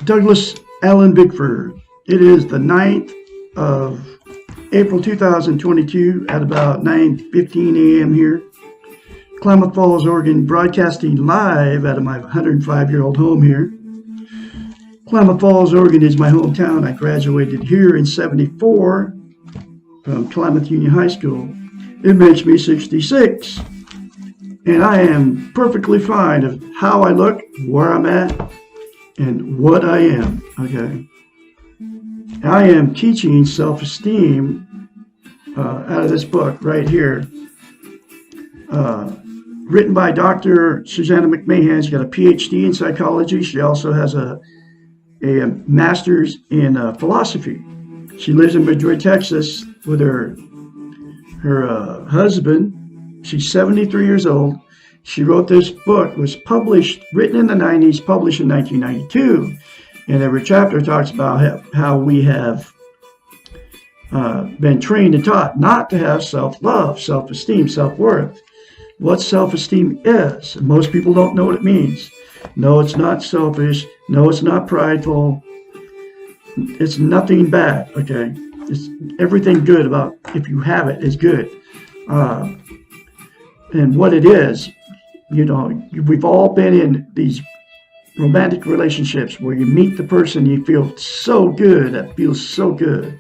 Douglas Allen Bickford. It is the 9th of April 2022 at about 9:15 a.m. here. Klamath Falls, Oregon, broadcasting live out of my 105-year-old home here. Klamath Falls, Oregon is my hometown. I graduated here in 74 from Klamath Union High School. It makes me 66. And I am perfectly fine of how I look, where I'm at, and what I am, okay? I am teaching self-esteem out of this book right here, written by Dr. Susanna McMahon. She's got a PhD in psychology. She also has a master's in philosophy. She lives in Madrid, Texas with her husband. She's 73 years old. She wrote this book, was written in the 90s, published in 1992. And every chapter talks about how we have been trained and taught not to have self-love, self-esteem, self-worth. What self-esteem is. Most people don't know what it means. No, it's not selfish. No, it's not prideful. It's nothing bad, okay? It's everything good about, if you have it, is good. And what it is, you know, we've all been in these romantic relationships where you meet the person, you feel so good, it feels so good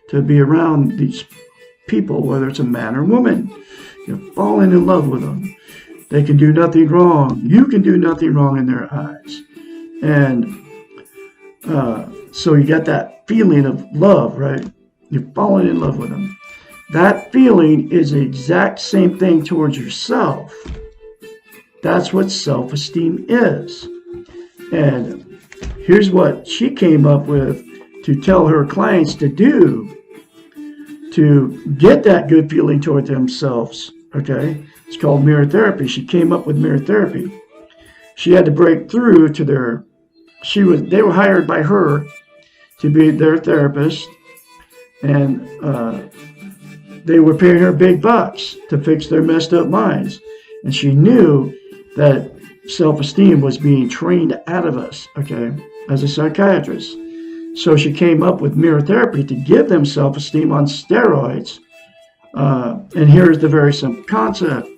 to be around these people, whether it's a man or woman. You're falling in love with them. They can do nothing wrong. You can do nothing wrong in their eyes. And so you got that feeling of love, right? You're falling in love with them. That feeling is the exact same thing towards yourself. That's what self-esteem is. And here's what she came up with to tell her clients to do to get that good feeling toward themselves, okay? It's called mirror therapy. She came up with mirror therapy. She had to break through to they were hired by her to be their therapist, and they were paying her big bucks to fix their messed up minds. And she knew that self-esteem was being trained out of us, okay, as a psychiatrist. So she came up with mirror therapy to give them self-esteem on steroids. And here's the very simple concept.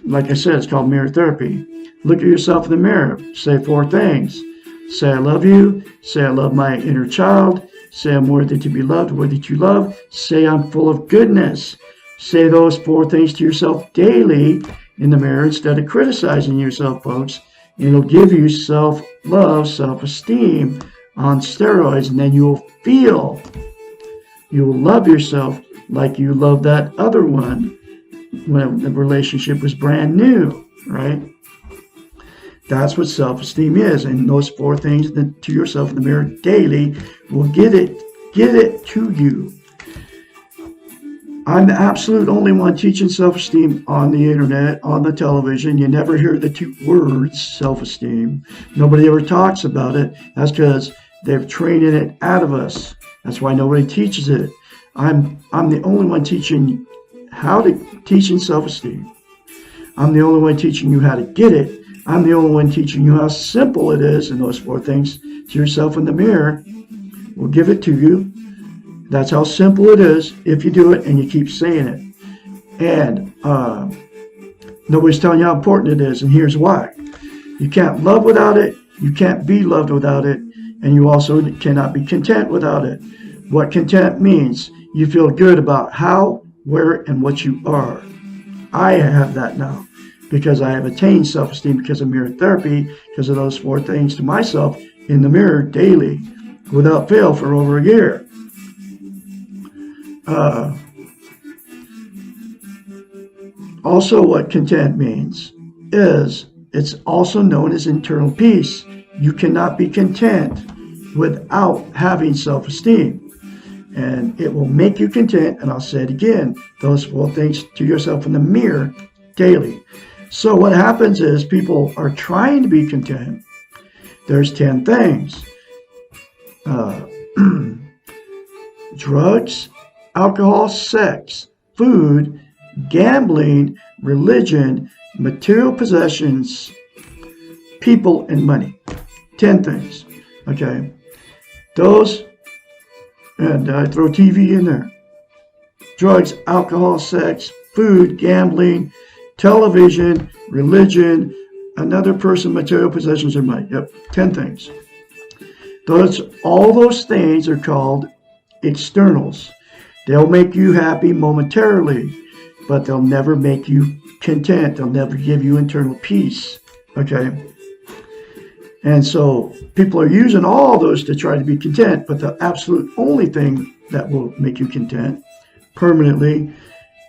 Like I said, it's called mirror therapy. Look at yourself in the mirror. Say 4 things. Say, I love you. Say, I love my inner child. Say, I'm worthy to be loved, worthy to love. Say, I'm full of goodness. Say those 4 things to yourself daily in the mirror instead of criticizing yourself, folks. And it'll give you self-love, self-esteem on steroids, and then you'll love yourself like you love that other one when the relationship was brand new, right? That's what self-esteem is, and those 4 things to yourself in the mirror daily will get it to you. I'm the absolute only one teaching self-esteem on the internet, on the television. You never hear the 2 words, self-esteem. Nobody ever talks about it. That's because they're training it out of us. That's why nobody teaches it. I'm the only one teaching teaching self-esteem. I'm the only one teaching you how to get it. I'm the only one teaching you how simple it is, and those 4 things to yourself in the mirror will give it to you. That's how simple it is if you do it and you keep saying it. And nobody's telling you how important it is, and here's why. You can't love without it. You can't be loved without it. And you also cannot be content without it. What content means, you feel good about how, where, and what you are. I have that now because I have attained self-esteem because of mirror therapy, because of those 4 things to myself in the mirror daily without fail for over a year. Also, what content means is It's also known as internal peace. You cannot be content without having self-esteem. And it will make you content, and I'll say it again, those 4 things to yourself in the mirror daily. So what happens is people are trying to be content. There's 10 things. Drugs, alcohol, sex, food, gambling, religion, material possessions, people, and money. 10 things. Okay. Those, and I throw TV in there. Drugs, alcohol, sex, food, gambling, television, religion, another person, material possessions, and money. Yep, 10 things. All those things are called externals. They'll make you happy momentarily, but they'll never make you content. They'll never give you internal peace. Okay? And so people are using all those to try to be content, but the absolute only thing that will make you content permanently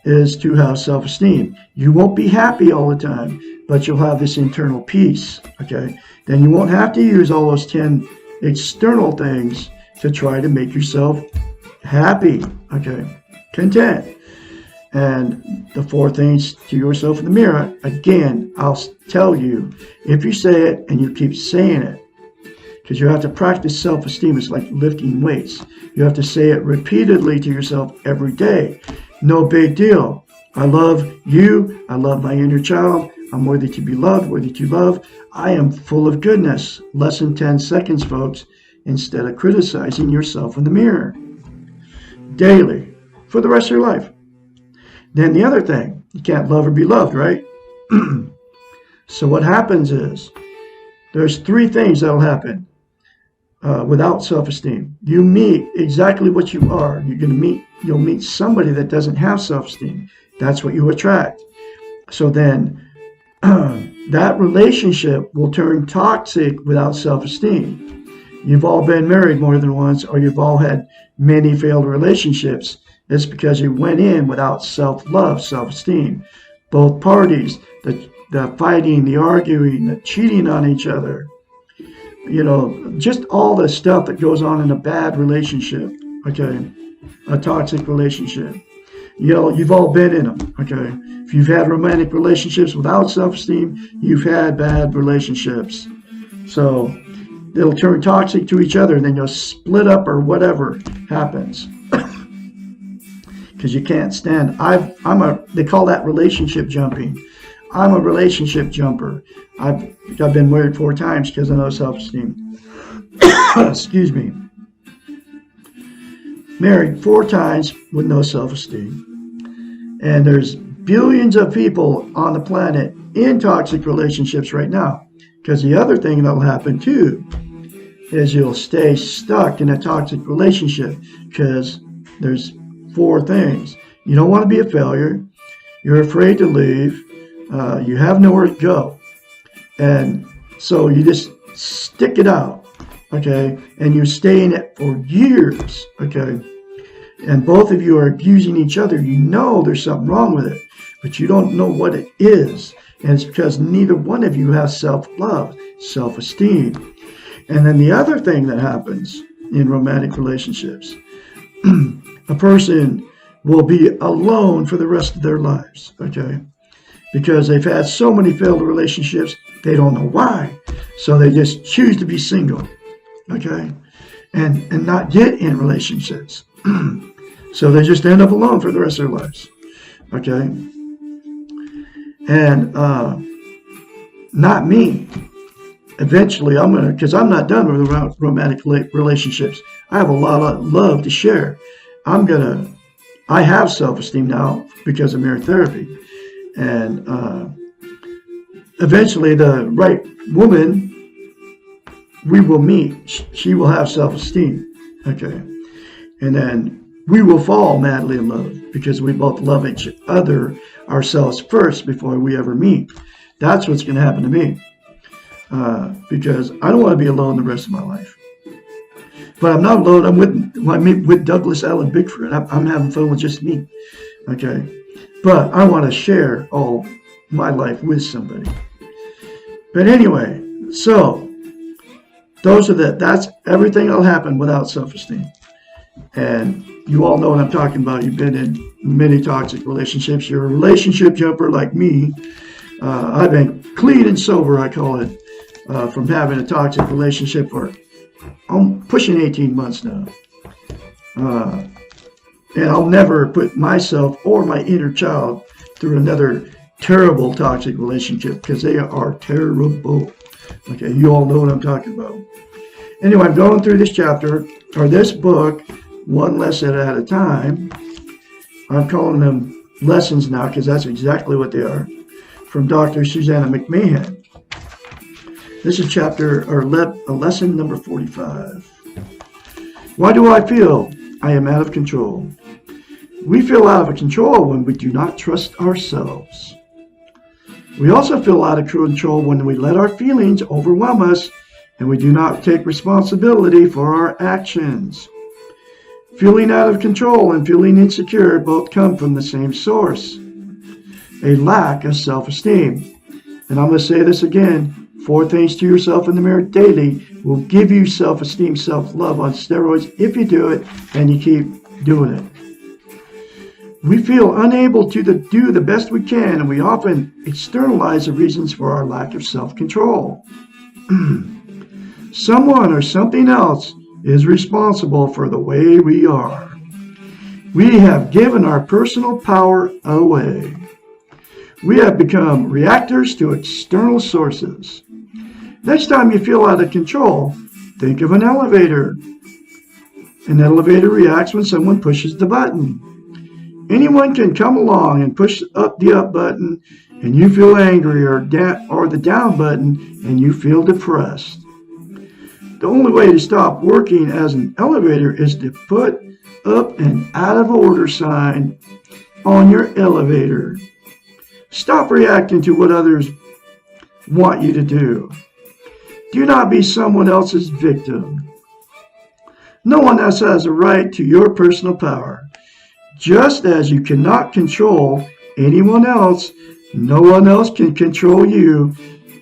is to have self-esteem. You won't be happy all the time, but you'll have this internal peace. Okay? Then you won't have to use all those 10 external things to try to make yourself happy. Okay? Content. And the 4 things to yourself in the mirror, again, I'll tell you, if you say it and you keep saying it, because you have to practice self-esteem. It's like lifting weights. You have to say it repeatedly to yourself every day. No big deal. I love you. I love my inner child. I'm worthy to be loved, worthy to love. I am full of goodness. Less than 10 seconds, folks, instead of criticizing yourself in the mirror. Daily, for the rest of your life. Then the other thing, you can't love or be loved, right? So what happens is, there's 3 things that'll happen without self-esteem. You meet exactly what you are. You'll meet somebody that doesn't have self-esteem. That's what you attract. So then that relationship will turn toxic without self-esteem. You've all been married more than once, or you've all had many failed relationships. It's because you went in without self-love, self-esteem. Both parties, the fighting, the arguing, the cheating on each other, just all the stuff that goes on in a bad relationship, okay, a toxic relationship. You've all been in them, okay. If you've had romantic relationships without self-esteem, you've had bad relationships. So they'll turn toxic to each other, and then you'll split up or whatever happens. Because you can't stand. They call that relationship jumping. I'm a relationship jumper. I've been married 4 times because of no self-esteem. Excuse me. Married 4 times with no self-esteem. And there's billions of people on the planet in toxic relationships right now. Because the other thing that'll happen too is you'll stay stuck in a toxic relationship because there's 4 things. You don't want to be a failure. You're afraid to leave. You have nowhere to go. And so you just stick it out, okay? And you stay in it for years, okay? And both of you are abusing each other. You know there's something wrong with it, but you don't know what it is. And it's because neither one of you has self-love, self-esteem. And then the other thing that happens in romantic relationships, a person will be alone for the rest of their lives, okay? Because they've had so many failed relationships, they don't know why. So they just choose to be single, okay? And not get in relationships. So they just end up alone for the rest of their lives, okay? And not me. Eventually, because I'm not done with romantic relationships. I have a lot of love to share. I have self-esteem now because of marriage therapy. And eventually the right woman, we will meet. She will have self-esteem, okay? And then we will fall madly in love because we both love each other, ourselves first before we ever meet. That's what's going to happen to me because I don't want to be alone the rest of my life. But I'm not alone. I'm with Douglas Allen Bickford. I'm having fun with just me, okay? But I want to share all my life with somebody. But anyway, so that's everything that'll happen without self-esteem. And you all know what I'm talking about. You've been in many toxic relationships. You're a relationship jumper like me. I've been clean and sober, I call it, from having a toxic relationship for I'm pushing 18 months now. And I'll never put myself or my inner child through another terrible toxic relationship because they are terrible. Okay, you all know what I'm talking about. Anyway, I'm going through this chapter, or this book, one lesson at a time. I'm calling them lessons now because that's exactly what they are. From Dr. Susanna McMahon. This is lesson number 45. Why do I feel I am out of control? We feel out of control when we do not trust ourselves. We also feel out of control when we let our feelings overwhelm us and we do not take responsibility for our actions. Feeling out of control and feeling insecure both come from the same source, a lack of self-esteem. And I'm going to say this again, 4 things to yourself in the mirror daily will give you self-esteem, self-love on steroids if you do it and you keep doing it. We feel unable to do the best we can, and we often externalize the reasons for our lack of self-control. Someone or something else is responsible for the way we are. We have given our personal power away. We have become reactors to external sources. Next time you feel out of control, think of an elevator. An elevator reacts when someone pushes the button. Anyone can come along and push up the up button and you feel angry, or the down button and you feel depressed. The only way to stop working as an elevator is to put up an out of order sign on your elevator. Stop reacting to what others want you to do. Do not be someone else's victim. No one else has a right to your personal power. Just as you cannot control anyone else, no one else can control you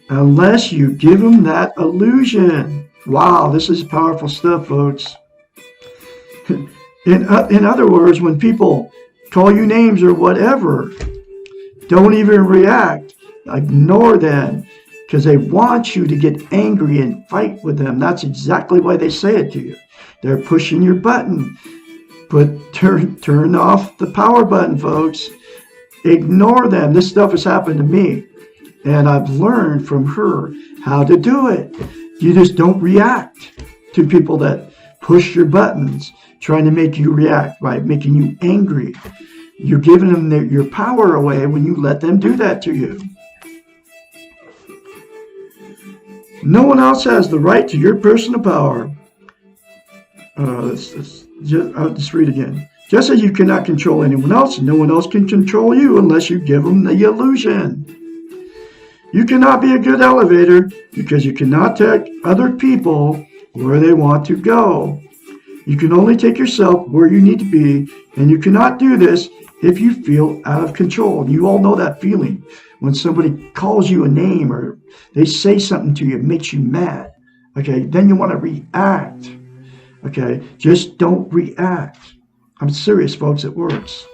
unless you give them that illusion. Wow, this is powerful stuff, folks. In other words, when people call you names or whatever, don't even react. Ignore them because they want you to get angry and fight with them. That's exactly why they say it to you. They're pushing your button. Turn off the power button, folks. Ignore them. This stuff has happened to me, and I've learned from her how to do it. You just don't react to people that push your buttons, trying to make you react by making you angry. You're giving them your power away when you let them do that to you. No one else has the right to your personal power. I'll just read again. Just as you cannot control anyone else, no one else can control you unless you give them the illusion. You cannot be a good elevator because you cannot take other people where they want to go. You can only take yourself where you need to be, and you cannot do this if you feel out of control. You all know that feeling when somebody calls you a name or they say something to you, it makes you mad. Okay, then you want to react. Okay, just don't react. I'm serious, folks, it works.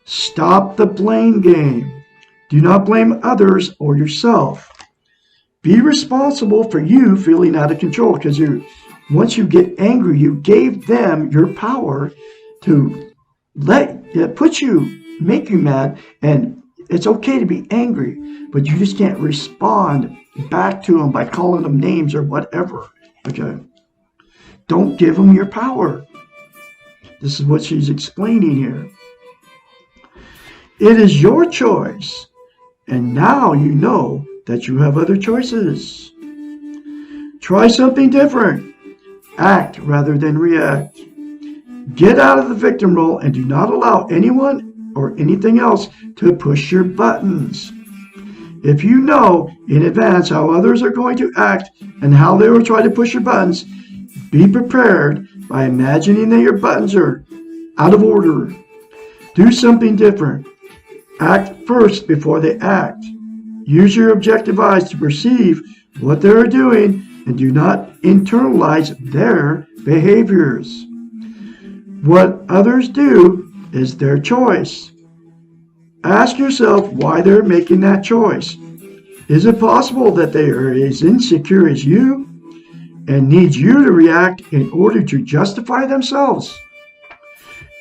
Stop the blame game. Do not blame others or yourself. Be responsible for you feeling out of control because once you get angry, you gave them your power to make you mad, and it's okay to be angry, but you just can't respond back to them by calling them names or whatever. Okay? Don't give them your power. This is what she's explaining here. It is your choice, and now you know that you have other choices. Try something different. Act rather than react. Get out of the victim role and do not allow anyone or anything else to push your buttons. If you know in advance how others are going to act and how they will try to push your buttons, be prepared by imagining that your buttons are out of order. Do something different. Act first before they act. Use your objective eyes to perceive what they are doing and do not internalize their behaviors. What others do is their choice. Ask yourself why they're making that choice. Is it possible that they are as insecure as you and need you to react in order to justify themselves?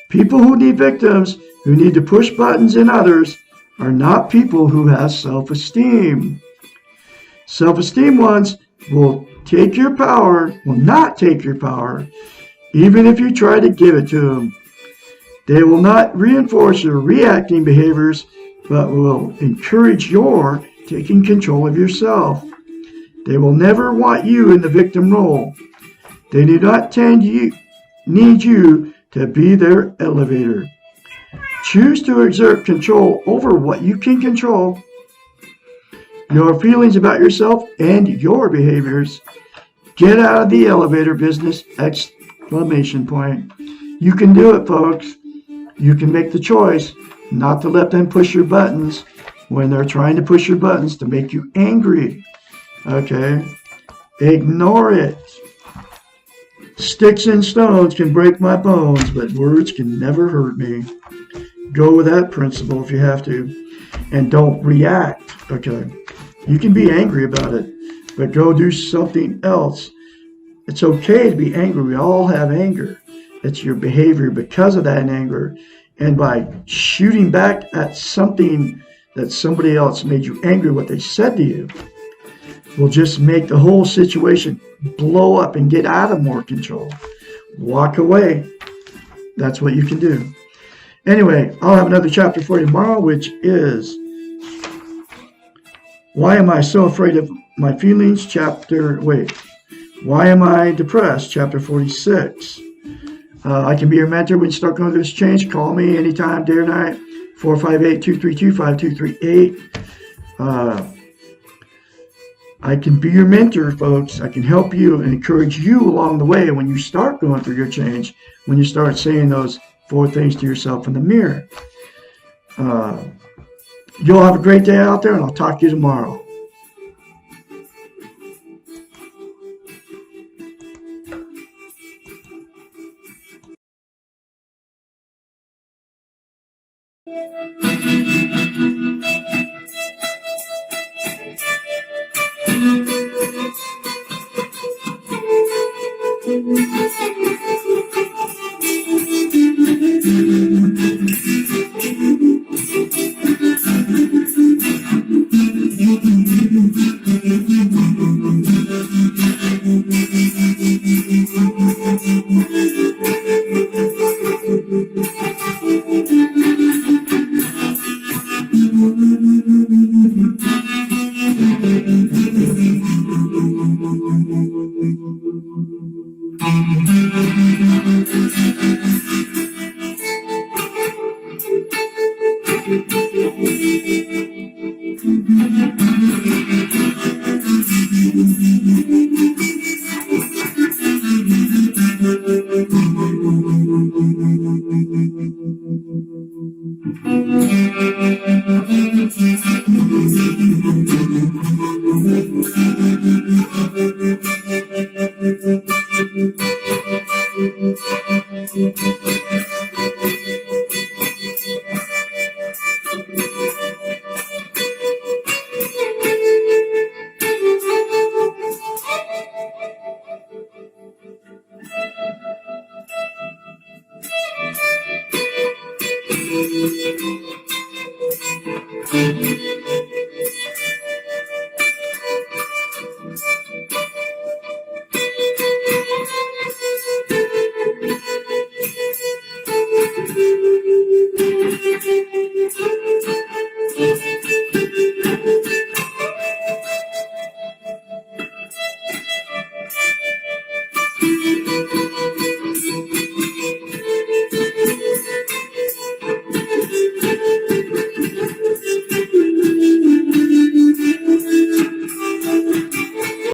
People who need victims, who need to push buttons in others, are not people who have self-esteem. Self-esteem ones will not take your power, even if you try to give it to them. They will not reinforce your reacting behaviors, but will encourage your taking control of yourself. They will never want you in the victim role. They do not need you to be their elevator. Choose to exert control over what you can control, your feelings about yourself and your behaviors. Get out of the elevator business! Exclamation point. You can do it, folks. You can make the choice not to let them push your buttons when they're trying to push your buttons to make you angry. Okay? Ignore it. Sticks and stones can break my bones, but words can never hurt me. Go with that principle if you have to. And don't react. Okay? You can be angry about it, but go do something else. It's okay to be angry. We all have anger. It's your behavior because of that anger. And by shooting back at something that somebody else made you angry, what they said to you, will just make the whole situation blow up and get out of more control. Walk away. That's what you can do. Anyway, I'll have another chapter for you tomorrow, which is Why Am I So Afraid of My Feelings? Why Am I Depressed? Chapter 46. I can be your mentor when you start going through this change. Call me anytime, day or night. 458-232-5238. I can be your mentor, folks. I can help you and encourage you along the way when you start going through your change, when you start saying those 4 things to yourself in the mirror. You'll have a great day out there, and I'll talk to you tomorrow.